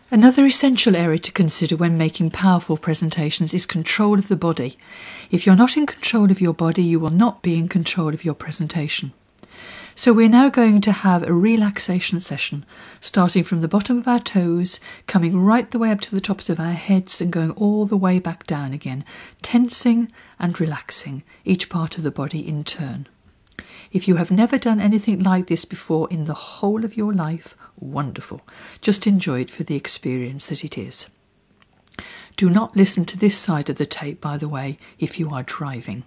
Another essential area to consider when making powerful presentations is control of the body. If you're not in control of your body, you will not be in control of your presentation. So we're now going to have a relaxation session, starting from the bottom of our toes, coming right the way up to the tops of our heads and going all the way back down again, tensing and relaxing each part of the body in turn. If you have never done anything like this before in the whole of your life, wonderful. Just enjoy it for the experience that it is. Do not listen to this side of the tape, by the way, if you are driving.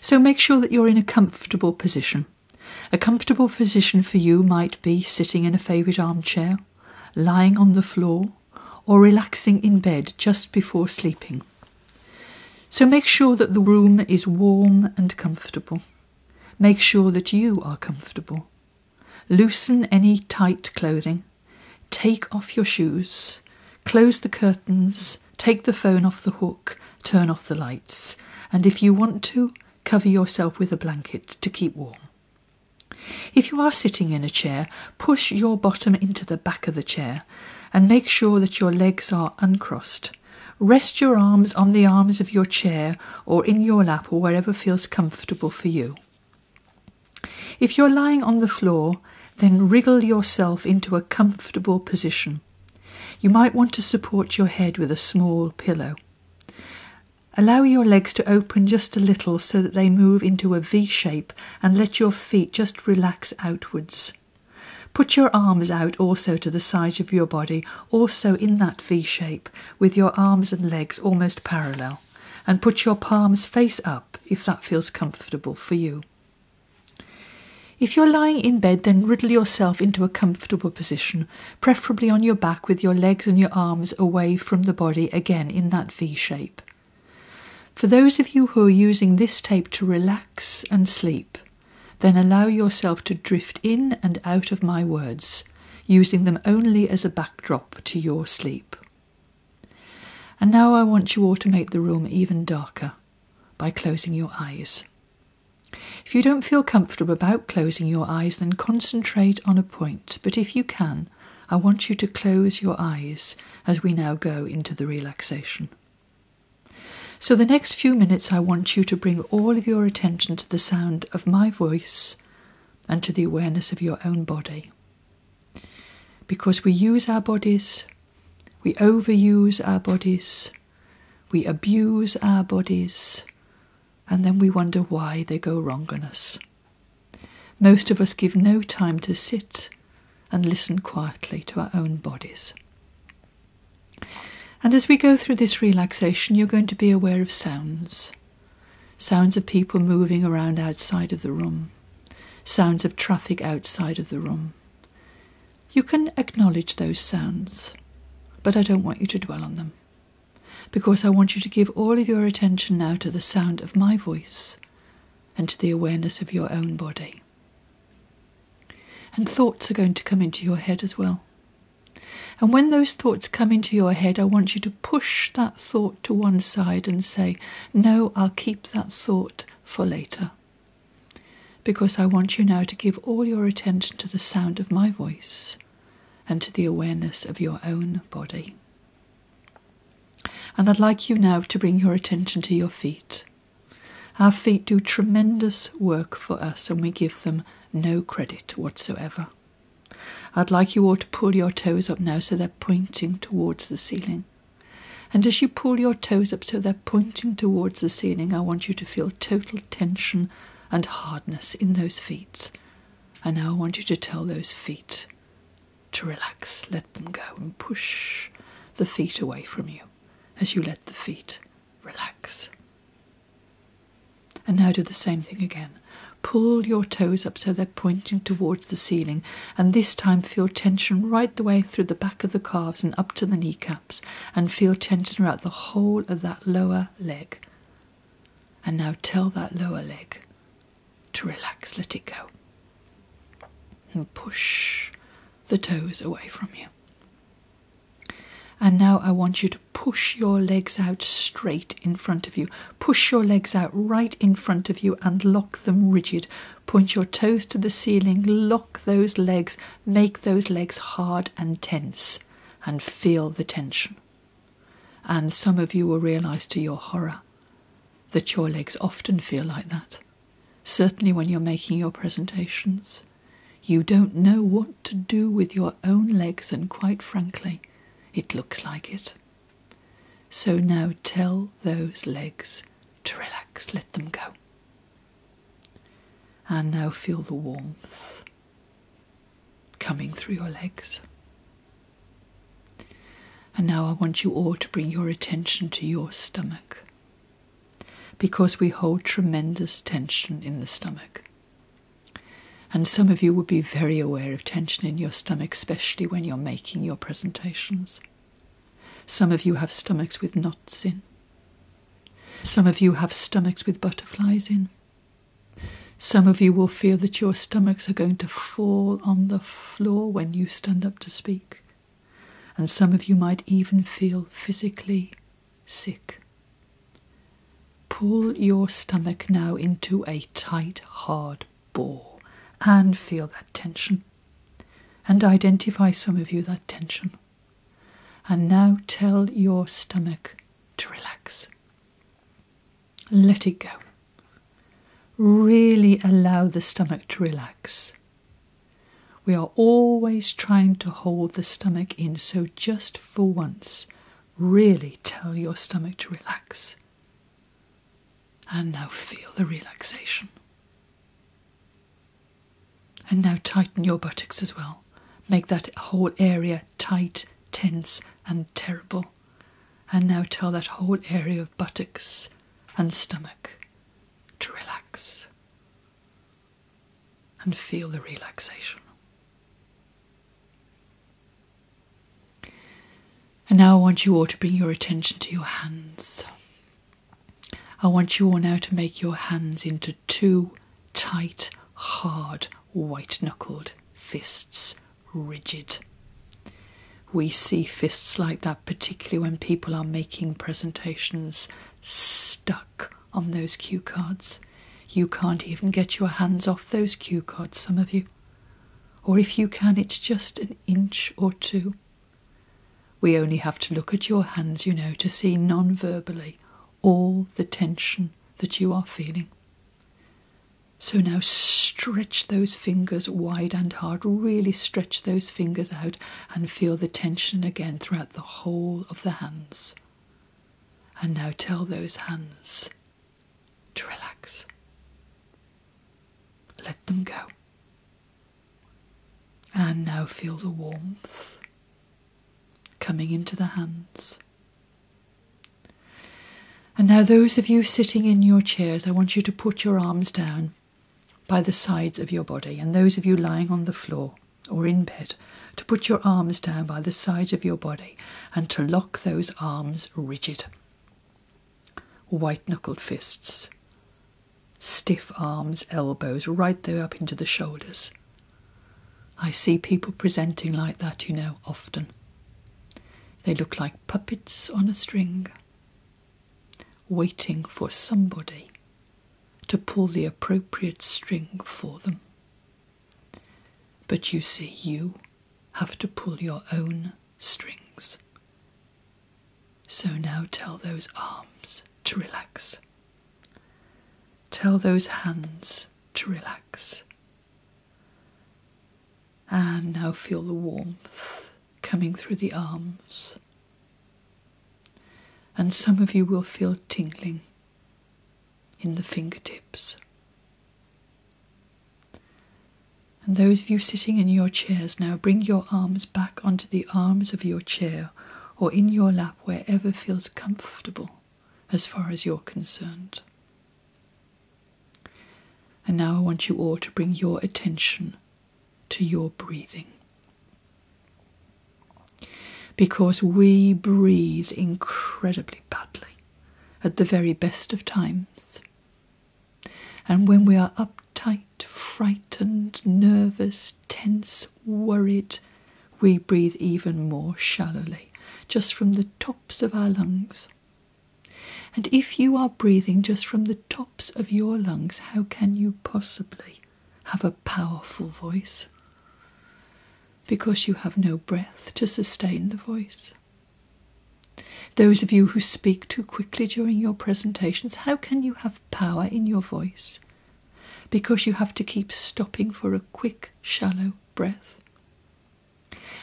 So make sure that you're in a comfortable position. A comfortable position for you might be sitting in a favourite armchair, lying on the floor, or relaxing in bed just before sleeping. So make sure that the room is warm and comfortable. Make sure that you are comfortable. Loosen any tight clothing. Take off your shoes. Close the curtains. Take the phone off the hook. Turn off the lights. And if you want to, cover yourself with a blanket to keep warm. If you are sitting in a chair, push your bottom into the back of the chair and make sure that your legs are uncrossed. Rest your arms on the arms of your chair or in your lap or wherever feels comfortable for you. If you're lying on the floor, then wriggle yourself into a comfortable position. You might want to support your head with a small pillow. Allow your legs to open just a little so that they move into a V shape and let your feet just relax outwards. Put your arms out also to the sides of your body, also in that V shape, with your arms and legs almost parallel, and put your palms face up if that feels comfortable for you. If you're lying in bed, then wriggle yourself into a comfortable position, preferably on your back with your legs and your arms away from the body, again in that V shape. For those of you who are using this tape to relax and sleep, then allow yourself to drift in and out of my words, using them only as a backdrop to your sleep. And now I want you all to make the room even darker by closing your eyes. If you don't feel comfortable about closing your eyes, then concentrate on a point. But if you can, I want you to close your eyes as we now go into the relaxation. So the next few minutes, I want you to bring all of your attention to the sound of my voice and to the awareness of your own body. Because we use our bodies, we overuse our bodies, we abuse our bodies, and then we wonder why they go wrong on us. Most of us give no time to sit and listen quietly to our own bodies. And as we go through this relaxation, you're going to be aware of sounds. Sounds of people moving around outside of the room. Sounds of traffic outside of the room. You can acknowledge those sounds, but I don't want you to dwell on them, because I want you to give all of your attention now to the sound of my voice and to the awareness of your own body. And thoughts are going to come into your head as well. And when those thoughts come into your head, I want you to push that thought to one side and say, no, I'll keep that thought for later. Because I want you now to give all your attention to the sound of my voice and to the awareness of your own body. And I'd like you now to bring your attention to your feet. Our feet do tremendous work for us and we give them no credit whatsoever. I'd like you all to pull your toes up now so they're pointing towards the ceiling. And as you pull your toes up so they're pointing towards the ceiling, I want you to feel total tension and hardness in those feet. And now I want you to tell those feet to relax, let them go, and push the feet away from you as you let the feet relax. And now do the same thing again. Pull your toes up so they're pointing towards the ceiling, and this time feel tension right the way through the back of the calves and up to the kneecaps, and feel tension throughout the whole of that lower leg. And now tell that lower leg to relax, let it go. And push the toes away from you. And now I want you to push your legs out straight in front of you. Push your legs out right in front of you and lock them rigid. Point your toes to the ceiling, lock those legs, make those legs hard and tense. and feel the tension. And some of you will realise to your horror that your legs often feel like that. Certainly when you're making your presentations, you don't know what to do with your own legs, and quite frankly, it looks like it. So now tell those legs to relax, let them go. And now feel the warmth coming through your legs. And now I want you all to bring your attention to your stomach, because we hold tremendous tension in the stomach. And some of you will be very aware of tension in your stomach, especially when you're making your presentations. Some of you have stomachs with knots in. Some of you have stomachs with butterflies in. Some of you will feel that your stomachs are going to fall on the floor when you stand up to speak. And some of you might even feel physically sick. Pull your stomach now into a tight, hard ball and feel that tension. And identify, some of you, that tension. And now tell your stomach to relax. Let it go. Really allow the stomach to relax. We are always trying to hold the stomach in, so just for once, really tell your stomach to relax. And now feel the relaxation. And now tighten your buttocks as well. Make that whole area tight, tense and terrible. And now tell that whole area of buttocks and stomach to relax. And feel the relaxation. And now I want you all to bring your attention to your hands. I want you all now to make your hands into two tight, hard, white-knuckled fists, rigid. We see fists like that particularly when people are making presentations stuck on those cue cards. You can't even get your hands off those cue cards, some of you. Or if you can, it's just an inch or two. We only have to look at your hands, to see non-verbally all the tension that you are feeling. So now stretch those fingers wide and hard. Really stretch those fingers out and feel the tension again throughout the whole of the hands. And now tell those hands to relax. Let them go. And now feel the warmth coming into the hands. And now those of you sitting in your chairs, I want you to put your arms down by the sides of your body. And those of you lying on the floor or in bed, to put your arms down by the sides of your body and to lock those arms rigid. White-knuckled fists. Stiff arms, elbows, right there up into the shoulders. I see people presenting like that, often. They look like puppets on a string, waiting for somebody to pull the appropriate string for them. But you see, you have to pull your own strings. So now tell those arms to relax. Tell those hands to relax. And now feel the warmth coming through the arms. And some of you will feel tingling in the fingertips. And those of you sitting in your chairs now, bring your arms back onto the arms of your chair or in your lap, wherever feels comfortable as far as you're concerned. And now I want you all to bring your attention to your breathing. Because we breathe incredibly badly at the very best of times. And when we are uptight, frightened, nervous, tense, worried, we breathe even more shallowly, just from the tops of our lungs. And if you are breathing just from the tops of your lungs, how can you possibly have a powerful voice? Because you have no breath to sustain the voice. Those of you who speak too quickly during your presentations, how can you have power in your voice? Because you have to keep stopping for a quick, shallow breath.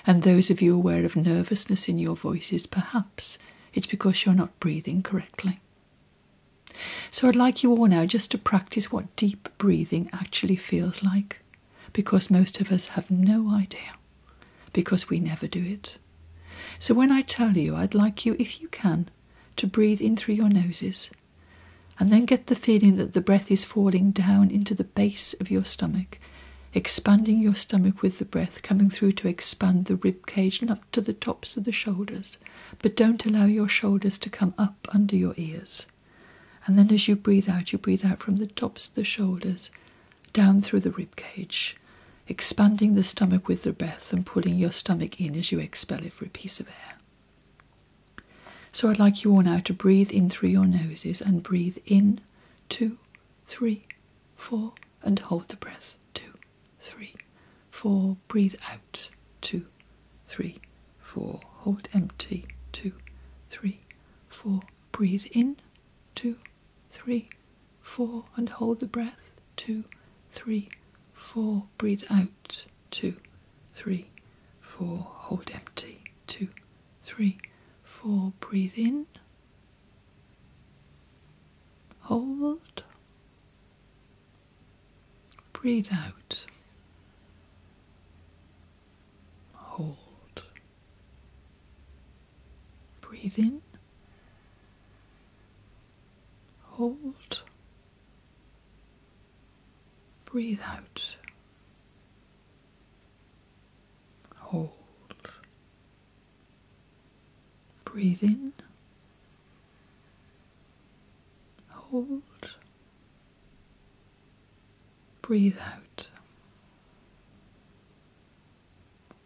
And those of you aware of nervousness in your voices, perhaps it's because you're not breathing correctly. So I'd like you all now just to practice what deep breathing actually feels like, because most of us have no idea, because we never do it. So when I tell you, I'd like you, if you can, to breathe in through your noses, and then get the feeling that the breath is falling down into the base of your stomach, expanding your stomach with the breath, coming through to expand the rib cage and up to the tops of the shoulders. But don't allow your shoulders to come up under your ears. And then as you breathe out from the tops of the shoulders, down through the rib cage, expanding the stomach with the breath and pulling your stomach in as you expel every piece of air. So I'd like you all now to breathe in through your noses and breathe in, 2, 3, 4, and hold the breath, 2, 3, 4, breathe out, 2, 3, 4, hold empty, 2, 3, 4, breathe in, 2, 3, 4, and hold the breath, 2, 3, 4, breathe out, 2, 3, 4, hold empty, 2, 3, 4, breathe in, hold, breathe out, hold, breathe in, hold, breathe out, hold, breathe in, hold, breathe out,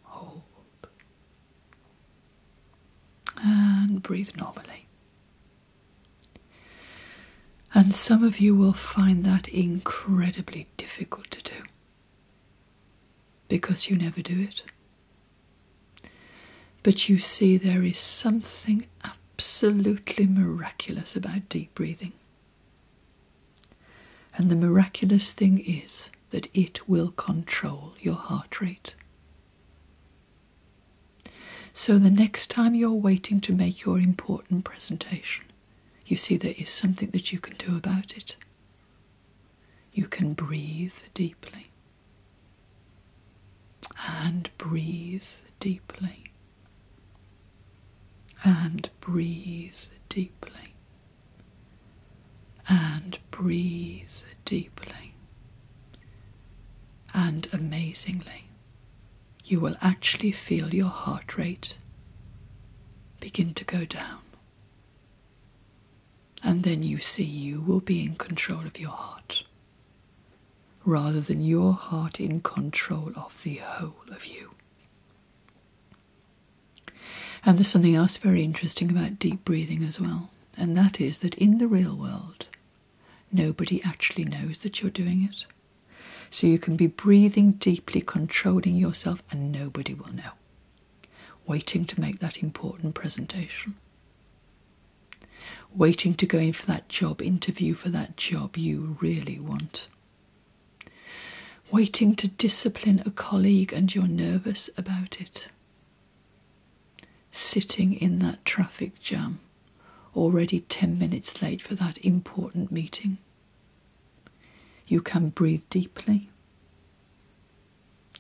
hold, and breathe normally. And some of you will find that incredibly difficult to do, because you never do it. But you see, there is something absolutely miraculous about deep breathing. And the miraculous thing is that it will control your heart rate. So the next time you're waiting to make your important presentation, you see there is something that you can do about it. You can breathe deeply. And breathe deeply. And breathe deeply. And breathe deeply. And amazingly, you will actually feel your heart rate begin to go down. And then you see you will be in control of your heart, rather than your heart in control of the whole of you. And there's something else very interesting about deep breathing as well, and that is that in the real world, nobody actually knows that you're doing it. So you can be breathing deeply, controlling yourself, and nobody will know, waiting to make that important presentation. Waiting to go in for that job interview for that job you really want. Waiting to discipline a colleague and you're nervous about it. Sitting in that traffic jam, already 10 minutes late for that important meeting. You can breathe deeply.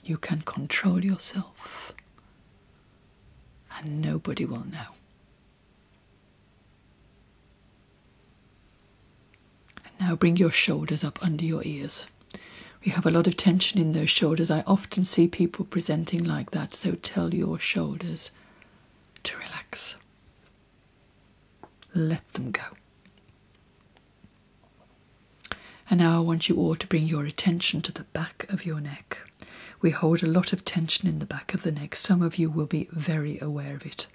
You can control yourself. And nobody will know. Now bring your shoulders up under your ears. We have a lot of tension in those shoulders. I often see people presenting like that, so tell your shoulders to relax. Let them go. And now I want you all to bring your attention to the back of your neck. We hold a lot of tension in the back of the neck. Some of you will be very aware of it.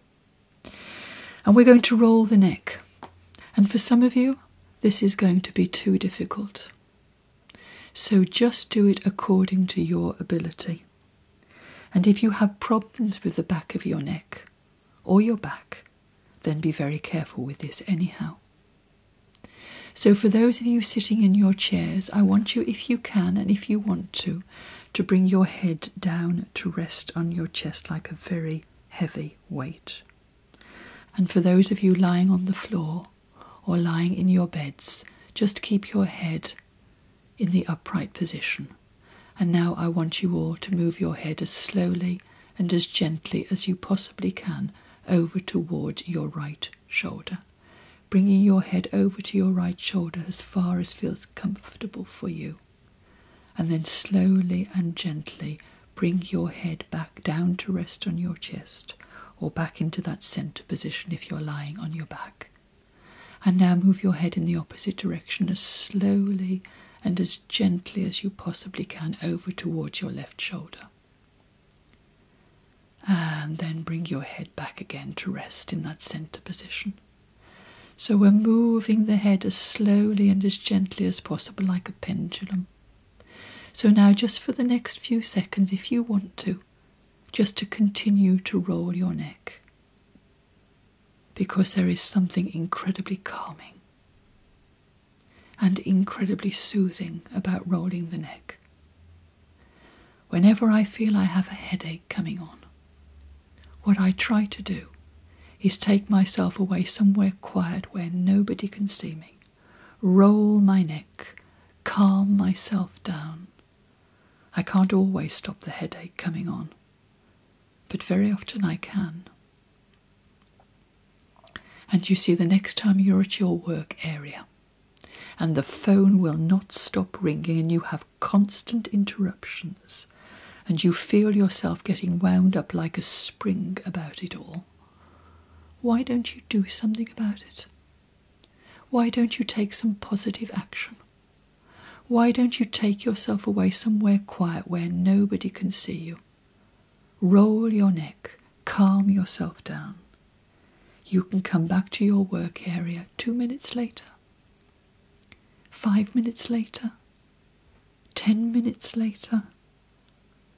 And we're going to roll the neck. And for some of you, this is going to be too difficult. So just do it according to your ability. And if you have problems with the back of your neck or your back, then be very careful with this anyhow. So for those of you sitting in your chairs, I want you, if you can and if you want to bring your head down to rest on your chest like a very heavy weight. And for those of you lying on the floor or lying in your beds, just keep your head in the upright position. And now I want you all to move your head as slowly and as gently as you possibly can over towards your right shoulder. Bringing your head over to your right shoulder as far as feels comfortable for you. And then slowly and gently bring your head back down to rest on your chest, or back into that centre position if you're lying on your back. And now move your head in the opposite direction as slowly and as gently as you possibly can over towards your left shoulder. And then bring your head back again to rest in that centre position. So we're moving the head as slowly and as gently as possible, like a pendulum. So now just for the next few seconds, if you want to, just to continue to roll your neck. Because there is something incredibly calming and incredibly soothing about rolling the neck. Whenever I feel I have a headache coming on, what I try to do is take myself away somewhere quiet where nobody can see me, roll my neck, calm myself down. I can't always stop the headache coming on, but very often I can. And you see, the next time you're at your work area and the phone will not stop ringing and you have constant interruptions and you feel yourself getting wound up like a spring about it all, why don't you do something about it? Why don't you take some positive action? Why don't you take yourself away somewhere quiet where nobody can see you? Roll your neck, calm yourself down. You can come back to your work area 2 minutes later, 5 minutes later, 10 minutes later,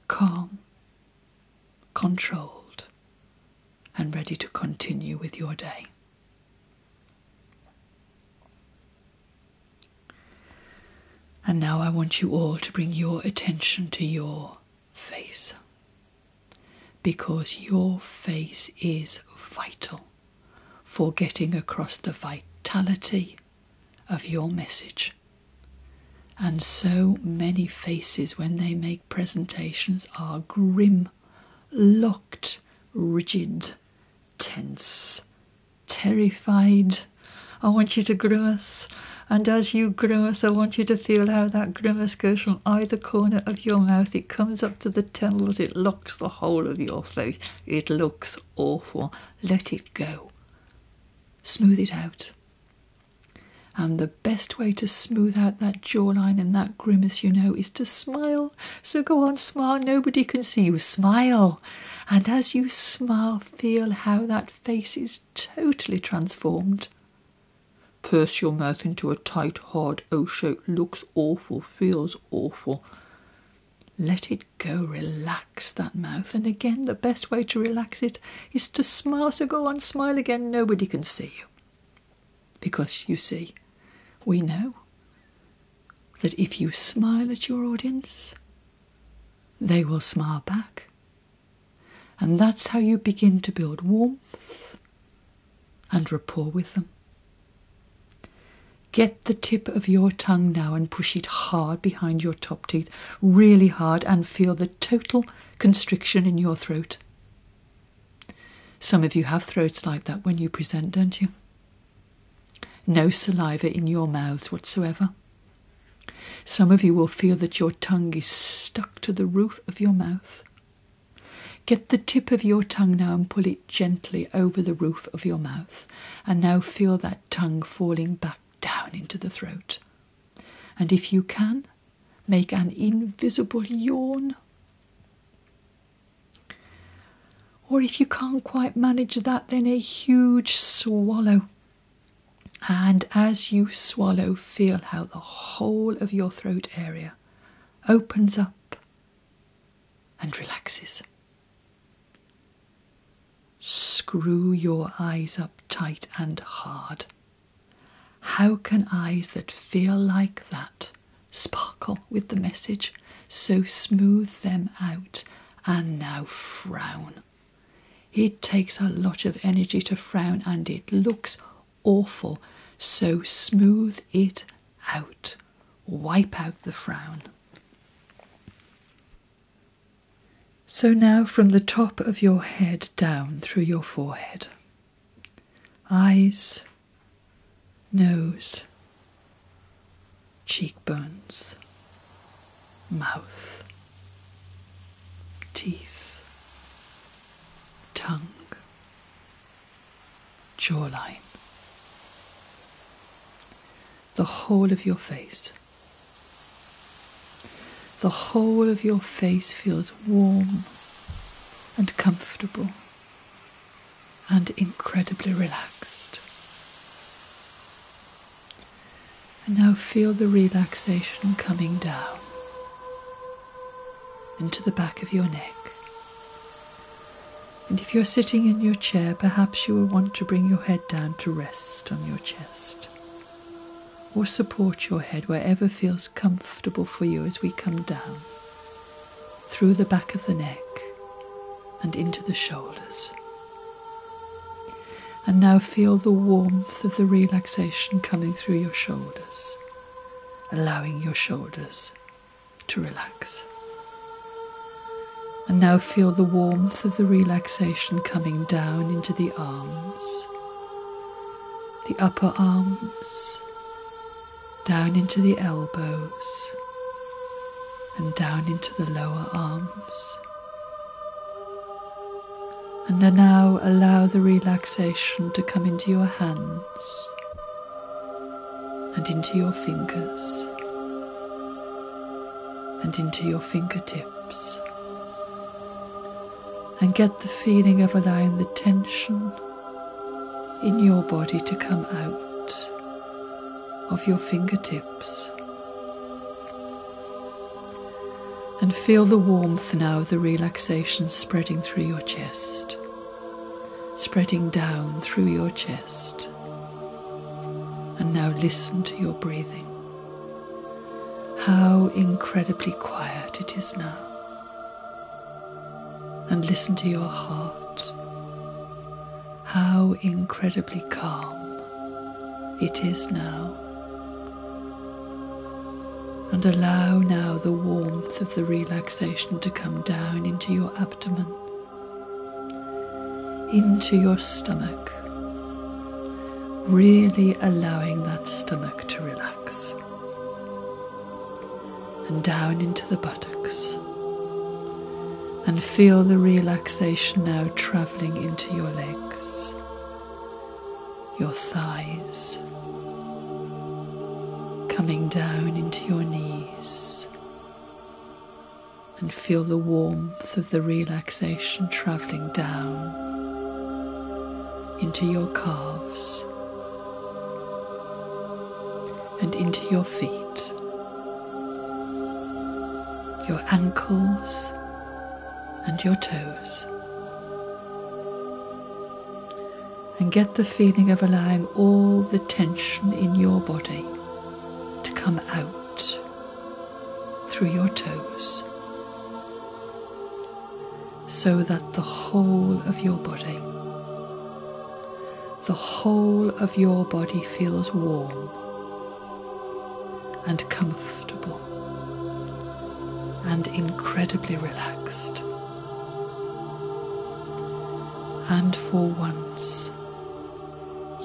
calm, controlled, and ready to continue with your day. And now I want you all to bring your attention to your face, because your face is vital for getting across the vitality of your message. And so many faces, when they make presentations, are grim, locked, rigid, tense, terrified. I want you to grimace, and as you grimace, I want you to feel how that grimace goes from either corner of your mouth. It comes up to the temples, it locks the whole of your face. It looks awful. Let it go. Smooth it out. And the best way to smooth out that jawline and that grimace, you know, is to smile. So go on, smile. Nobody can see you. Smile. And as you smile, feel how that face is totally transformed. Purse your mouth into a tight, hard O shape. Looks awful, feels awful. Let it go. Relax that mouth. And again, the best way to relax it is to smile. So go on, smile again. Nobody can see you. Because, you see, we know that if you smile at your audience, they will smile back. And that's how you begin to build warmth and rapport with them. Get the tip of your tongue now and push it hard behind your top teeth, really hard, and feel the total constriction in your throat. Some of you have throats like that when you present, don't you? No saliva in your mouths whatsoever. Some of you will feel that your tongue is stuck to the roof of your mouth. Get the tip of your tongue now and pull it gently over the roof of your mouth. And now feel that tongue falling back down into the throat. And if you can, make an invisible yawn. Or if you can't quite manage that, then a huge swallow. And as you swallow, feel how the whole of your throat area opens up and relaxes. screw your eyes up tight and hard. How can eyes that feel like that sparkle with the message? So smooth them out and now frown. It takes a lot of energy to frown and it looks awful. So smooth it out. Wipe out the frown. So now from the top of your head down through your forehead. Eyes, nose, cheekbones, mouth, teeth, tongue, jawline, the whole of your face. The whole of your face feels warm and comfortable and incredibly relaxed. And now feel the relaxation coming down into the back of your neck. And if you're sitting in your chair, perhaps you will want to bring your head down to rest on your chest, or support your head wherever feels comfortable for you as we come down through the back of the neck and into the shoulders. And now feel the warmth of the relaxation coming through your shoulders, allowing your shoulders to relax. And now feel the warmth of the relaxation coming down into the arms, the upper arms, down into the elbows, and down into the lower arms. And now allow the relaxation to come into your hands and into your fingers and into your fingertips. And get the feeling of allowing the tension in your body to come out of your fingertips. And feel the warmth now of the relaxation spreading through your chest, spreading down through your chest. And now listen to your breathing. How incredibly quiet it is now. And listen to your heart. How incredibly calm it is now. And allow now the warmth of the relaxation to come down into your abdomen, into your stomach, really allowing that stomach to relax. And down into the buttocks. And feel the relaxation now travelling into your legs, your thighs, coming down into your knees. And feel the warmth of the relaxation travelling down into your calves and into your feet, your ankles, and your toes. And get the feeling of allowing all the tension in your body to come out through your toes, so that the whole of your body feels warm and comfortable and incredibly relaxed. And for once,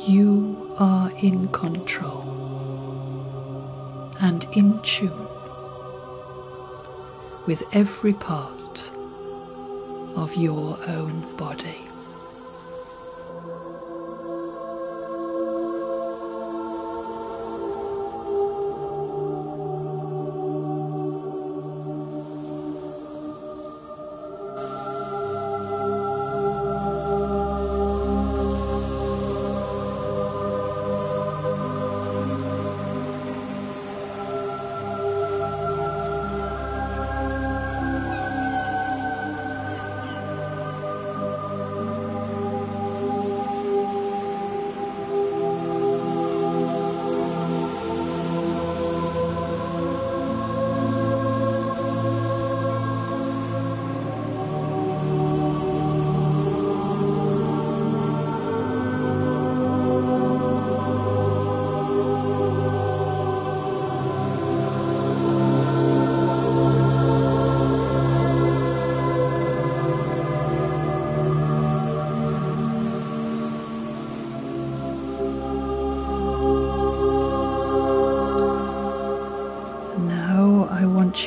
you are in control and in tune with every part of your own body.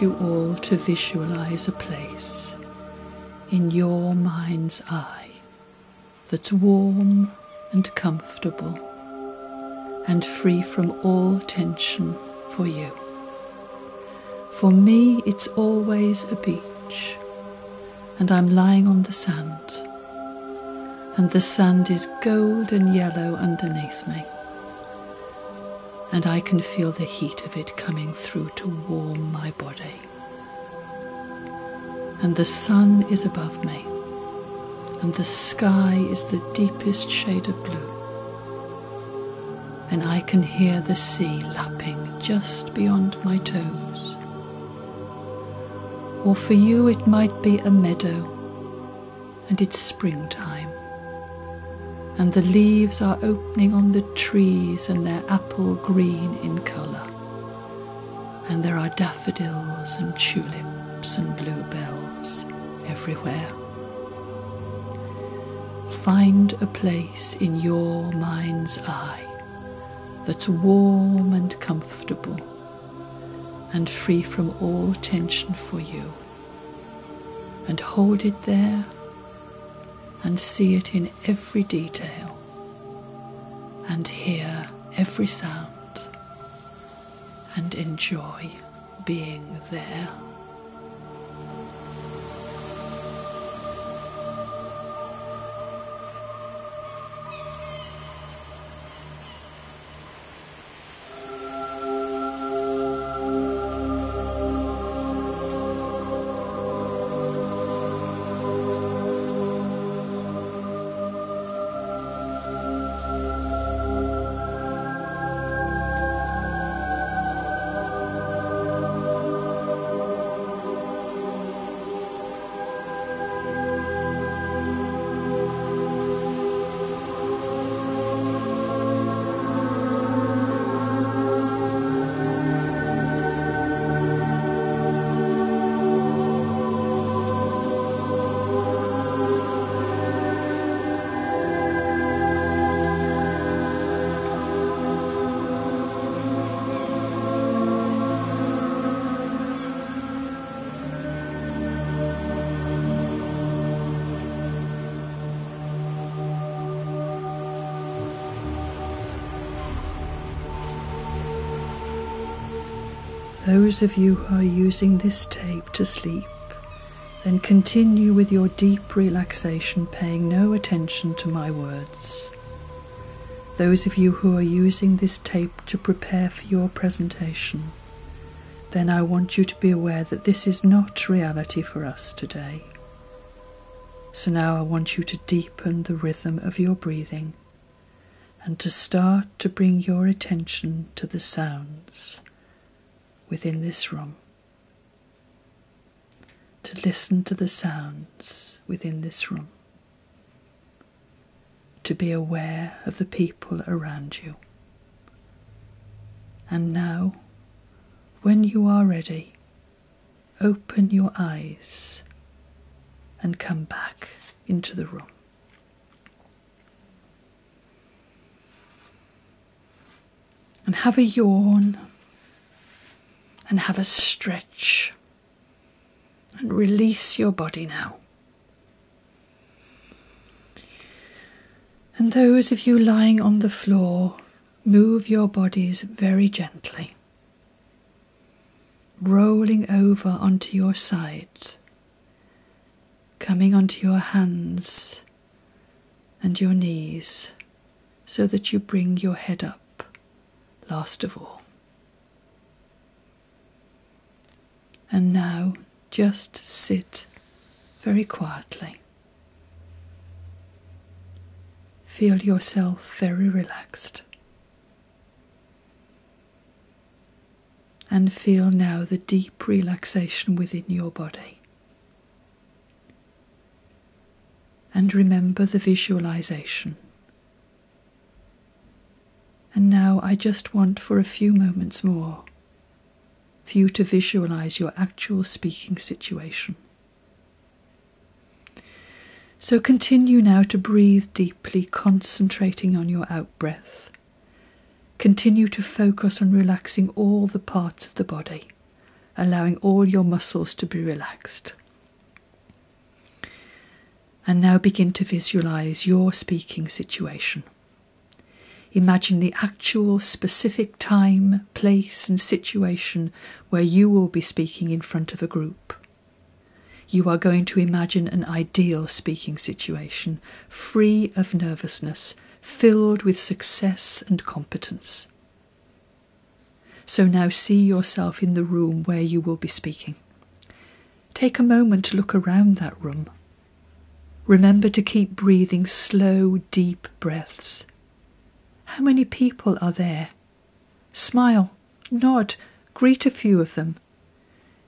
you all to visualize a place in your mind's eye that's warm and comfortable and free from all tension for you. For me, it's always a beach, and I'm lying on the sand, and the sand is golden yellow underneath me, and I can feel the heat of it coming through to warm my body. And the sun is above me, and the sky is the deepest shade of blue, and I can hear the sea lapping just beyond my toes. Or for you it might be a meadow, and it's springtime, and the leaves are opening on the trees and they're apple green in colour, and there are daffodils and tulips and bluebells everywhere. Find a place in your mind's eye that's warm and comfortable and free from all tension for you, and hold it there and see it in every detail and hear every sound and enjoy being there. Those of you who are using this tape to sleep, then continue with your deep relaxation, paying no attention to my words. Those of you who are using this tape to prepare for your presentation, then I want you to be aware that this is not reality for us today. So now I want you to deepen the rhythm of your breathing and to start to bring your attention to the sounds within this room, to listen to the sounds within this room, to be aware of the people around you. And now, when you are ready, open your eyes and come back into the room. And have a yawn, and have a stretch, and release your body now. And those of you lying on the floor, move your bodies very gently, rolling over onto your side, coming onto your hands and your knees, so that you bring your head up last of all. And now just sit very quietly. Feel yourself very relaxed. And feel now the deep relaxation within your body. And remember the visualization. And now I just want for a few moments more for you to visualize your actual speaking situation. So continue now to breathe deeply, concentrating on your out-breath. Continue to focus on relaxing all the parts of the body, allowing all your muscles to be relaxed. And now begin to visualize your speaking situation. Imagine the actual specific time, place and situation where you will be speaking in front of a group. You are going to imagine an ideal speaking situation, free of nervousness, filled with success and competence. So now see yourself in the room where you will be speaking. Take a moment to look around that room. Remember to keep breathing slow, deep breaths. How many people are there? Smile, nod, greet a few of them.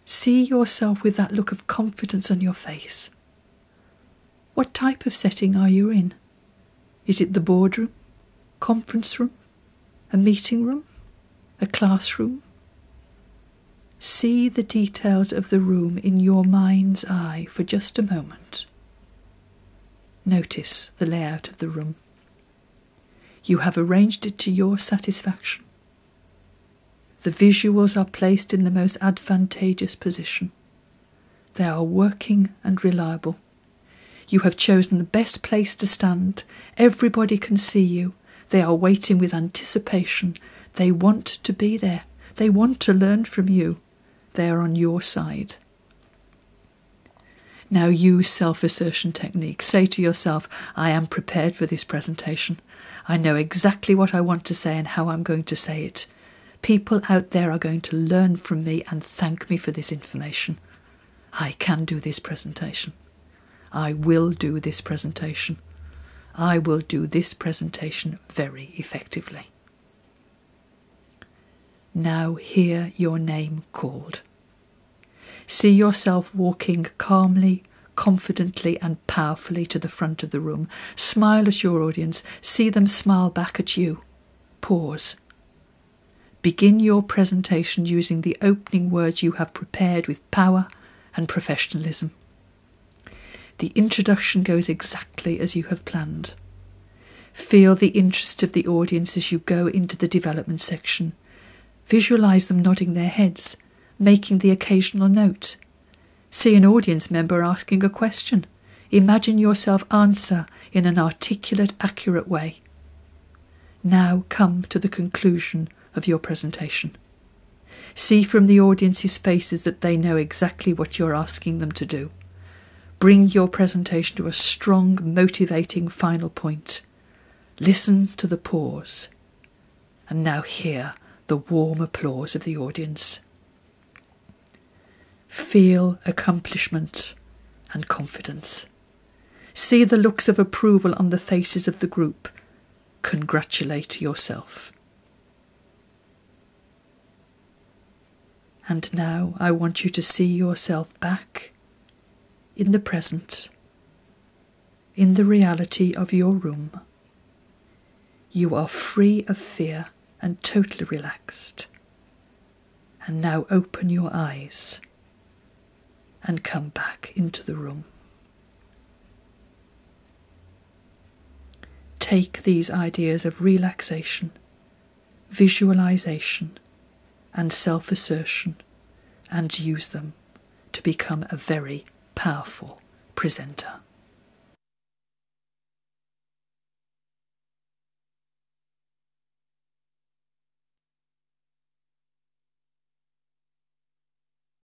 See yourself with that look of confidence on your face. What type of setting are you in? Is it the boardroom, conference room, a meeting room, a classroom? See the details of the room in your mind's eye for just a moment. Notice the layout of the room. You have arranged it to your satisfaction. The visuals are placed in the most advantageous position. They are working and reliable. You have chosen the best place to stand. Everybody can see you. They are waiting with anticipation. They want to be there. They want to learn from you. They are on your side. Now use self-assertion technique. Say to yourself, I am prepared for this presentation. I know exactly what I want to say and how I'm going to say it. People out there are going to learn from me and thank me for this information. I can do this presentation. I will do this presentation. I will do this presentation very effectively. Now hear your name called. See yourself walking calmly, confidently and powerfully to the front of the room. Smile at your audience. See them smile back at you. Pause. Begin your presentation using the opening words you have prepared with power and professionalism. The introduction goes exactly as you have planned. Feel the interest of the audience as you go into the development section. Visualize them nodding their heads, making the occasional note. See an audience member asking a question. Imagine yourself answer in an articulate, accurate way. Now come to the conclusion of your presentation. See from the audience's faces that they know exactly what you're asking them to do. Bring your presentation to a strong, motivating final point. Listen to the pause. And now hear the warm applause of the audience. Feel accomplishment and confidence. See the looks of approval on the faces of the group. Congratulate yourself. And now I want you to see yourself back in the present, in the reality of your room. You are free of fear and totally relaxed. And now open your eyes and come back into the room. Take these ideas of relaxation, visualization, and self-assertion and use them to become a very powerful presenter.